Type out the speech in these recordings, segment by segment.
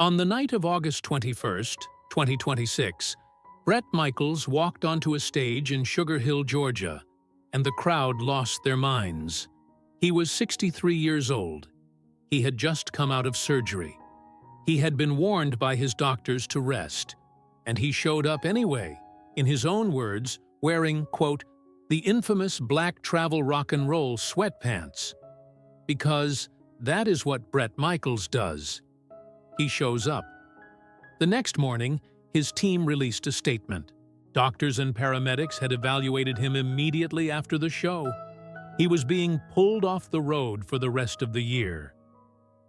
On the night of August 21st, 2026, Bret Michaels walked onto a stage in Sugar Hill, Georgia, and the crowd lost their minds. He was 63 years old. He had just come out of surgery. He had been warned by his doctors to rest, and he showed up anyway, in his own words, wearing, quote, the infamous black travel rock and roll sweatpants. Because that is what Bret Michaels does. He shows up. The next morning, his team released a statement. Doctors and paramedics had evaluated him immediately after the show. He was being pulled off the road for the rest of the year.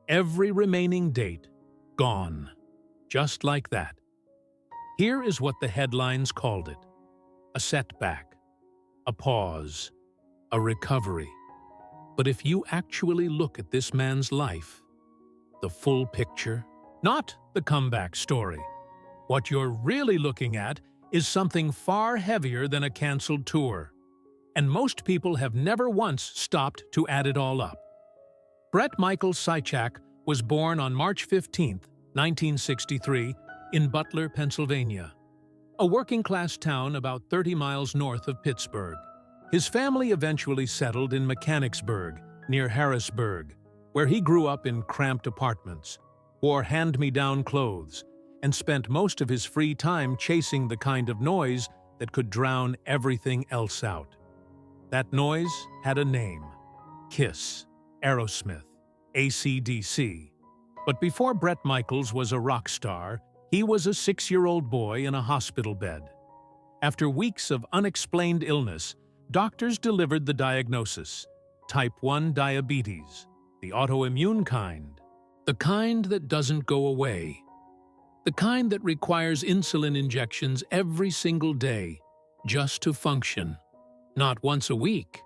Every remaining date gone. Just like that. Here is what the headlines called it. A setback. A pause. A recovery. But if you actually look at this man's life, the full picture, not the comeback story, what you're really looking at is something far heavier than a canceled tour. And most people have never once stopped to add it all up. Bret Michaels Sychak was born on March 15, 1963, in Butler, Pennsylvania, a working-class town about 30 miles north of Pittsburgh. His family eventually settled in Mechanicsburg, near Harrisburg, where he grew up in cramped apartments, wore hand-me-down clothes, and spent most of his free time chasing the kind of noise that could drown everything else out. That noise had a name: Kiss, Aerosmith, AC/DC. But before Bret Michaels was a rock star, he was a 6-year-old boy in a hospital bed. After weeks of unexplained illness, doctors delivered the diagnosis: type 1 diabetes, the autoimmune kind, the kind that doesn't go away, the kind that requires insulin injections every single day just to function. Not once a week,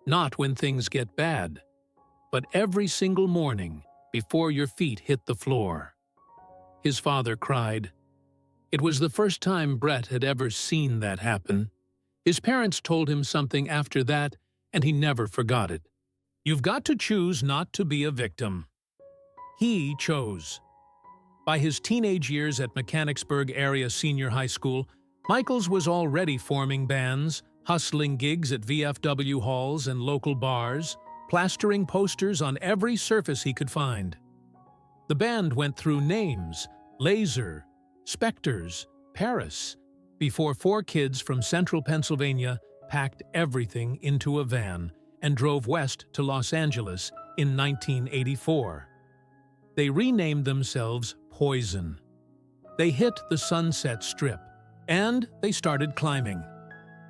not when things get bad, but every single morning before your feet hit the floor. His father cried. It was the first time Bret had ever seen that happen. His parents told him something after that, and he never forgot it. You've got to choose not to be a victim. He chose. By his teenage years at Mechanicsburg Area Senior High School, Michaels was already forming bands, hustling gigs at VFW halls and local bars, plastering posters on every surface he could find. The band went through names: Laser, Spectres, Paris, before 4 kids from central Pennsylvania packed everything into a van and drove west to Los Angeles in 1984. They renamed themselves Poison. They hit the Sunset Strip, and they started climbing.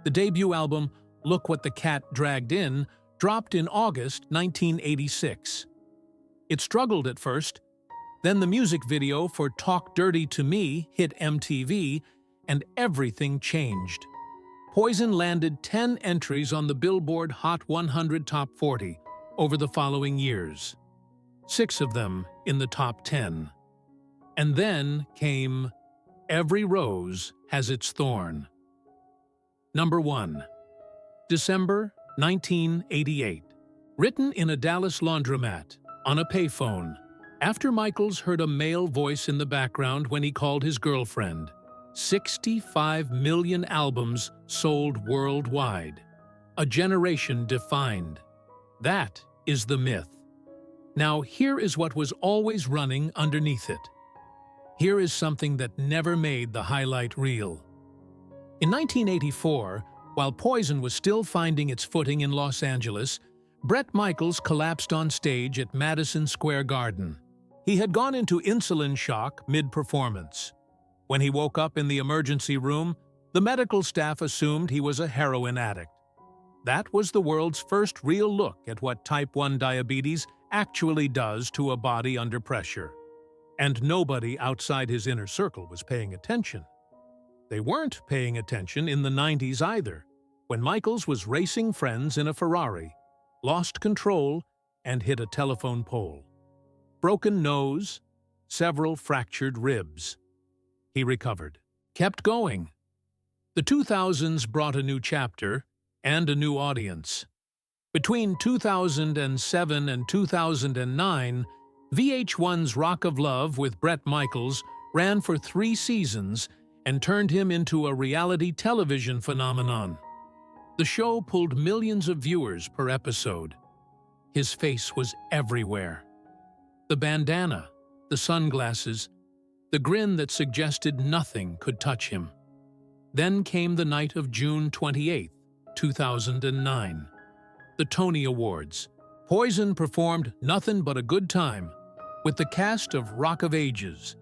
The debut album, Look What the Cat Dragged In, dropped in August 1986. It struggled at first. Then the music video for Talk Dirty to Me hit MTV, and everything changed. Poison landed 10 entries on the Billboard Hot 100 Top 40 over the following years, 6 of them in the top 10. And then came Every Rose Has Its Thorn. Number 1. December 1988. Written in a Dallas laundromat, on a payphone, after Michaels heard a male voice in the background when he called his girlfriend. 65 million albums sold worldwide. A generation defined. That is the myth. Now here is what was always running underneath it. Here is something that never made the highlight reel. In 1984, while Poison was still finding its footing in Los Angeles, Bret Michaels collapsed on stage at Madison Square Garden. He had gone into insulin shock mid-performance. When he woke up in the emergency room, the medical staff assumed he was a heroin addict. That was the world's first real look at what type 1 diabetes actually does to a body under pressure. And nobody outside his inner circle was paying attention. They weren't paying attention in the 90s either, when Michaels was racing friends in a Ferrari, lost control, and hit a telephone pole. Broken nose, several fractured ribs. He recovered, kept going. The 2000s brought a new chapter and a new audience. Between 2007 and 2009, VH1's Rock of Love with Bret Michaels ran for 3 seasons and turned him into a reality television phenomenon. The show pulled millions of viewers per episode. His face was everywhere. The bandana, the sunglasses, the grin that suggested nothing could touch him. Then came the night of June 28, 2009. The Tony Awards. Poison performed Nothing But a Good Time with the cast of Rock of Ages,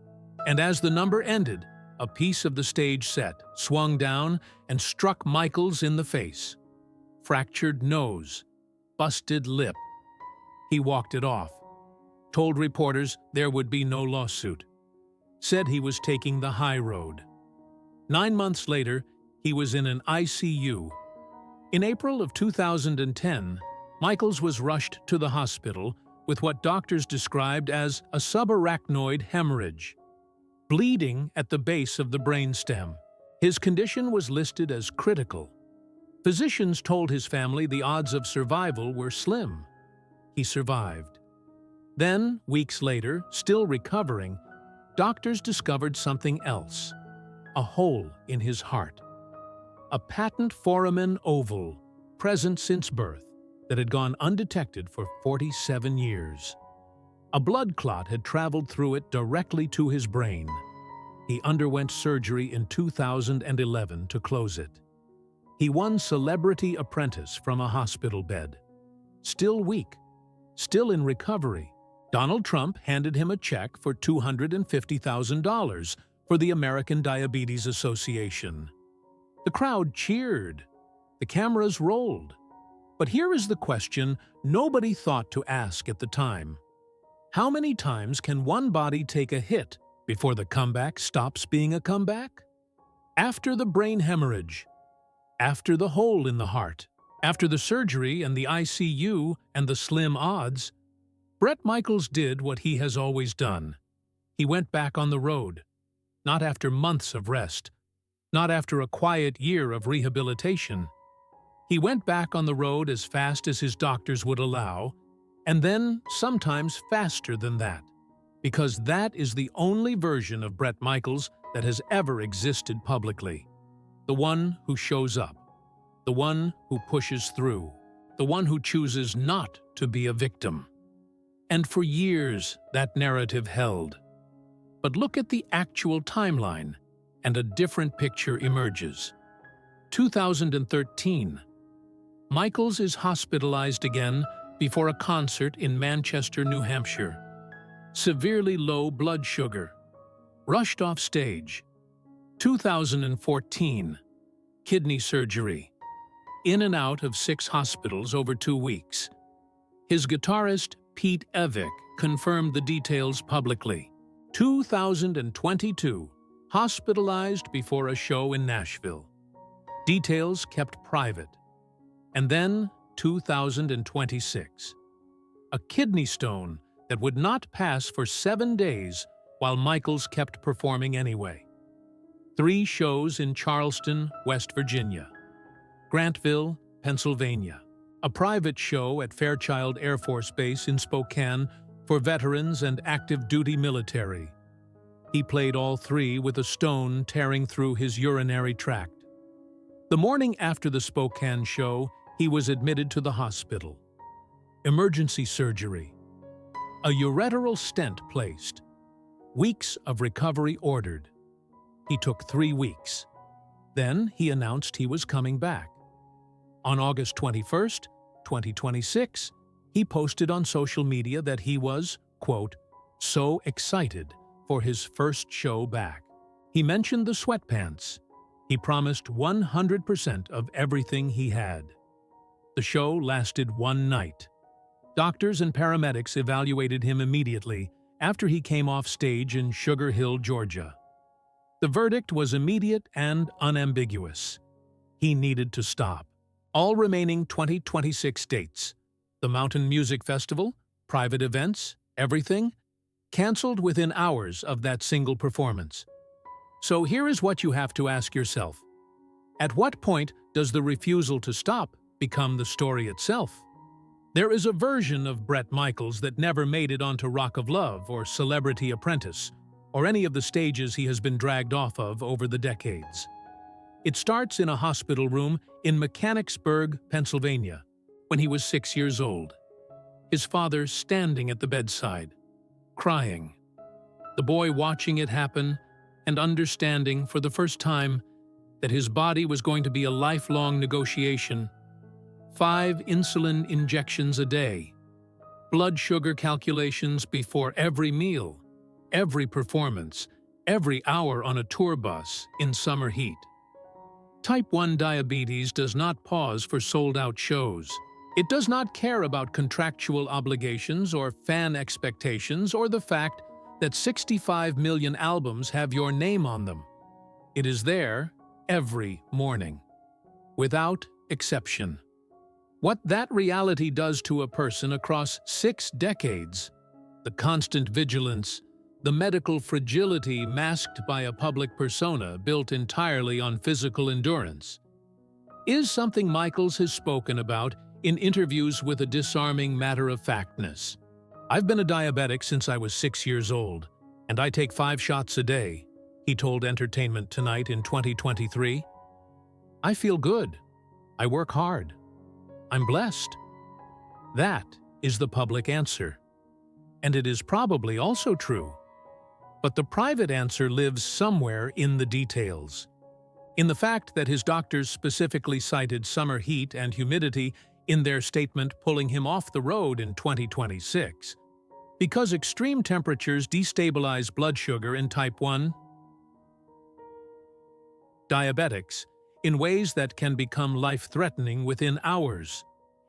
and as the number ended, a piece of the stage set swung down and struck Michaels in the face. Fractured nose, busted lip. He walked it off, told reporters there would be no lawsuit, said he was taking the high road. 9 months later, he was in an ICU. In April of 2010, Michaels was rushed to the hospital with what doctors described as a subarachnoid hemorrhage, bleeding at the base of the brainstem. His condition was listed as critical. Physicians told his family the odds of survival were slim. He survived. Then, weeks later, still recovering, doctors discovered something else: a hole in his heart. A patent foramen oval, present since birth, that had gone undetected for 47 years. A blood clot had traveled through it directly to his brain. He underwent surgery in 2011 to close it. He won Celebrity Apprentice from a hospital bed. Still weak, still in recovery, Donald Trump handed him a check for $250,000 for the American Diabetes Association. The crowd cheered. The cameras rolled. But here is the question nobody thought to ask at the time. How many times can one body take a hit before the comeback stops being a comeback? After the brain hemorrhage, after the hole in the heart, after the surgery and the ICU and the slim odds, Bret Michaels did what he has always done. He went back on the road, not after months of rest, not after a quiet year of rehabilitation. He went back on the road as fast as his doctors would allow, and then sometimes faster than that, because that is the only version of Bret Michaels that has ever existed publicly. The one who shows up, the one who pushes through, the one who chooses not to be a victim. And for years, that narrative held. But look at the actual timeline, and a different picture emerges. 2013. Michaels is hospitalized again before a concert in Manchester, New Hampshire. Severely low blood sugar. Rushed off stage. 2014. Kidney surgery. In and out of 6 hospitals over 2 weeks. His guitarist, Pete Evick, confirmed the details publicly. 2022. Hospitalized before a show in Nashville. Details kept private. And then 2026. A kidney stone that would not pass for 7 days while Michaels kept performing anyway. 3 shows in Charleston, West Virginia. Grantville, Pennsylvania. A private show at Fairchild Air Force Base in Spokane for veterans and active duty military. He played all 3 with a stone tearing through his urinary tract. The morning after the Spokane show, he was admitted to the hospital. Emergency surgery. A ureteral stent placed. Weeks of recovery ordered. He took 3 weeks. Then he announced he was coming back. On August 21st, 2026, he posted on social media that he was, quote, so excited for his first show back. He mentioned the sweatpants. He promised 100% of everything he had. The show lasted 1 night. Doctors and paramedics evaluated him immediately after he came off stage in Sugar Hill, Georgia. The verdict was immediate and unambiguous. He needed to stop. All remaining 2026 dates, the Mountain Music Festival, private events, everything, canceled within hours of that single performance. So here is what you have to ask yourself. At what point does the refusal to stop become the story itself? There is a version of Bret Michaels that never made it onto Rock of Love or Celebrity Apprentice, or any of the stages he has been dragged off of over the decades. It starts in a hospital room in Mechanicsburg, Pennsylvania, when he was 6 years old. His father standing at the bedside, crying. The boy watching it happen and understanding for the first time that his body was going to be a lifelong negotiation. 5 insulin injections a day, blood sugar calculations before every meal, every performance, every hour on a tour bus in summer heat. Type 1 diabetes does not pause for sold-out shows. It does not care about contractual obligations or fan expectations or the fact that 65 million albums have your name on them. It is there every morning, without exception. What that reality does to a person across 6 decades, the constant vigilance, the medical fragility masked by a public persona built entirely on physical endurance, is something Michaels has spoken about in interviews with a disarming matter-of-factness. "I've been a diabetic since I was 6 years old, and I take 5 shots a day," he told Entertainment Tonight in 2023. "I feel good. I work hard. I'm blessed." That is the public answer. And it is probably also true. But the private answer lives somewhere in the details. In the fact that his doctors specifically cited summer heat and humidity in their statement pulling him off the road in 2026. Because extreme temperatures destabilize blood sugar in type 1 diabetics in ways that can become life-threatening within hours.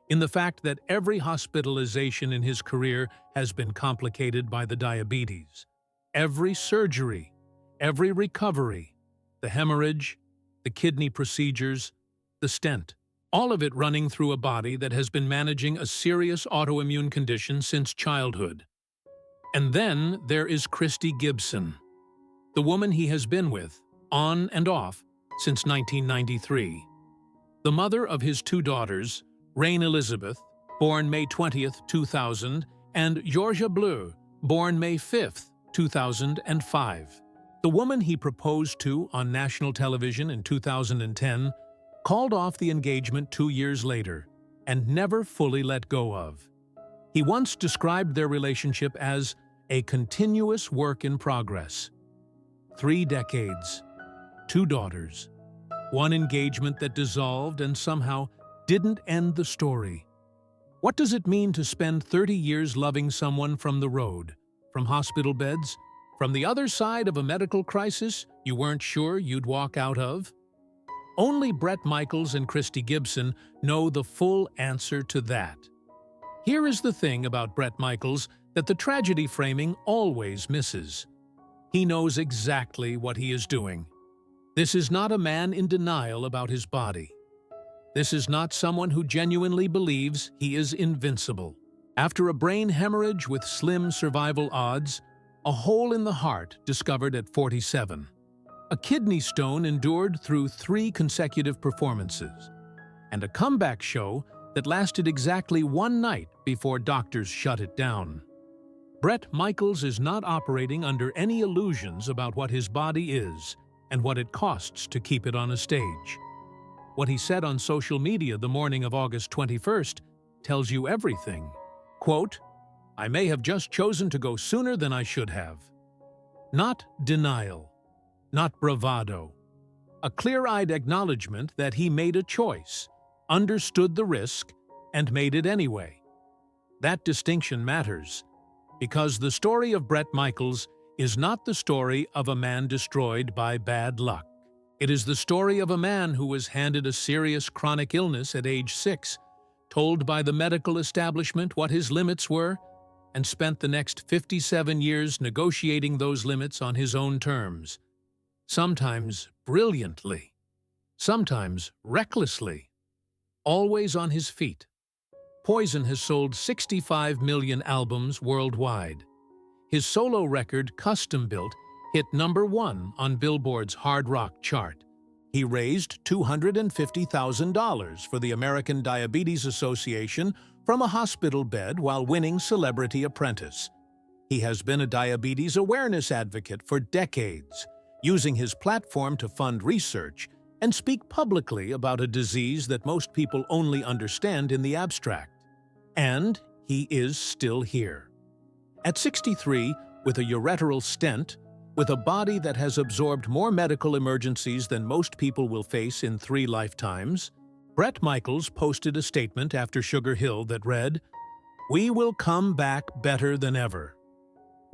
In the fact that every hospitalization in his career has been complicated by the diabetes. Every surgery, every recovery, the hemorrhage, the kidney procedures, the stent, all of it running through a body that has been managing a serious autoimmune condition since childhood. And then there is Christy Gibson, the woman he has been with, on and off, since 1993. The mother of his 2 daughters, Reine Elizabeth, born May 20th, 2000, and Georgia Bleu, born May 5th, 2005. The woman he proposed to on national television in 2010 called off the engagement 2 years later and never fully let go of. He once described their relationship as a continuous work in progress. 3 decades, 2 daughters, 1 engagement that dissolved and somehow didn't end the story. What does it mean to spend 30 years loving someone from the road, from hospital beds, from the other side of a medical crisis you weren't sure you'd walk out of? Only Bret Michaels and Christy Gibson know the full answer to that. Here is the thing about Bret Michaels that the tragedy framing always misses. He knows exactly what he is doing. This is not a man in denial about his body. This is not someone who genuinely believes he is invincible. After a brain hemorrhage with slim survival odds, a hole in the heart discovered at 47, a kidney stone endured through 3 consecutive performances, and a comeback show that lasted exactly 1 night before doctors shut it down. Bret Michaels is not operating under any illusions about what his body is and what it costs to keep it on a stage. What he said on social media the morning of August 21st tells you everything. Quote, "I may have just chosen to go sooner than I should have." Not denial, not bravado. A clear-eyed acknowledgement that he made a choice, understood the risk, and made it anyway. That distinction matters, because the story of Bret Michaels is not the story of a man destroyed by bad luck. It is the story of a man who was handed a serious chronic illness at age 6, told by the medical establishment what his limits were, and spent the next 57 years negotiating those limits on his own terms. Sometimes brilliantly, sometimes recklessly, always on his feet. Poison has sold 65 million albums worldwide. His solo record, Custom Built, hit #1 on Billboard's Hard Rock chart. He raised $250,000 for the American Diabetes Association from a hospital bed while winning Celebrity Apprentice. He has been a diabetes awareness advocate for decades, using his platform to fund research and speak publicly about a disease that most people only understand in the abstract. And he is still here. At 63, with a ureteral stent, with a body that has absorbed more medical emergencies than most people will face in 3 lifetimes, Bret Michaels posted a statement after Sugar Hill that read, "We will come back better than ever."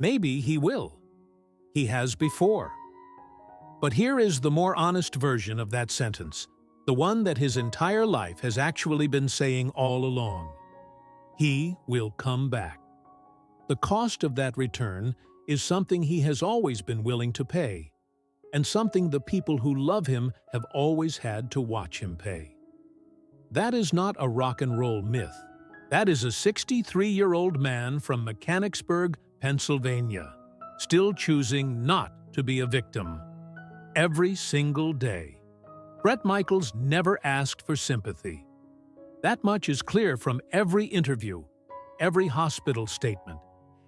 Maybe he will. He has before. But here is the more honest version of that sentence, the one that his entire life has actually been saying all along. He will come back. The cost of that return is something he has always been willing to pay, and something the people who love him have always had to watch him pay. That is not a rock and roll myth. That is a 63-year-old man from Mechanicsburg, Pennsylvania, still choosing not to be a victim. Every single day. Bret Michaels never asked for sympathy. That much is clear from every interview, every hospital statement,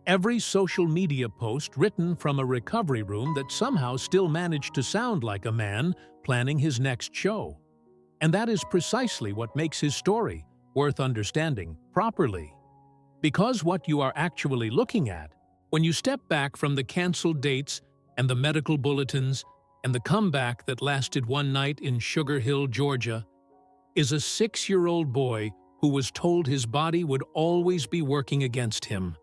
every social media post written from a recovery room that somehow still managed to sound like a man planning his next show. And that is precisely what makes his story worth understanding properly. Because what you are actually looking at, when you step back from the canceled dates and the medical bulletins and the comeback that lasted one night in Sugar Hill, Georgia, is a 6-year-old boy who was told his body would always be working against him,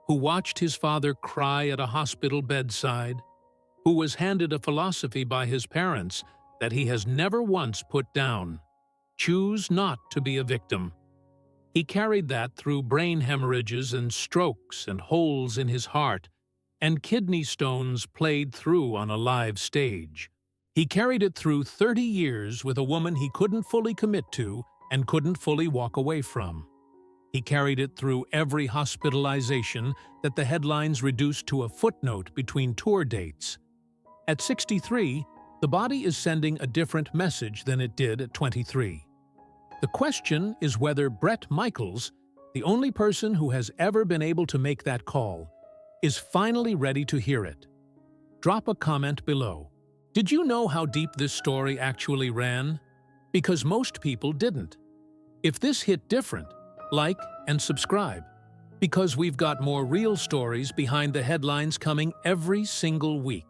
who watched his father cry at a hospital bedside, who was handed a philosophy by his parents that he has never once put down: choose not to be a victim. He carried that through brain hemorrhages and strokes and holes in his heart, and kidney stones played through on a live stage. He carried it through 30 years with a woman he couldn't fully commit to and couldn't fully walk away from. He carried it through every hospitalization that the headlines reduced to a footnote between tour dates. At 63, the body is sending a different message than it did at 23. The question is whether Bret Michaels, the only person who has ever been able to make that call, is finally ready to hear it. Drop a comment below. Did you know how deep this story actually ran? Because most people didn't. If this hit different, like and subscribe, because we've got more real stories behind the headlines coming every single week.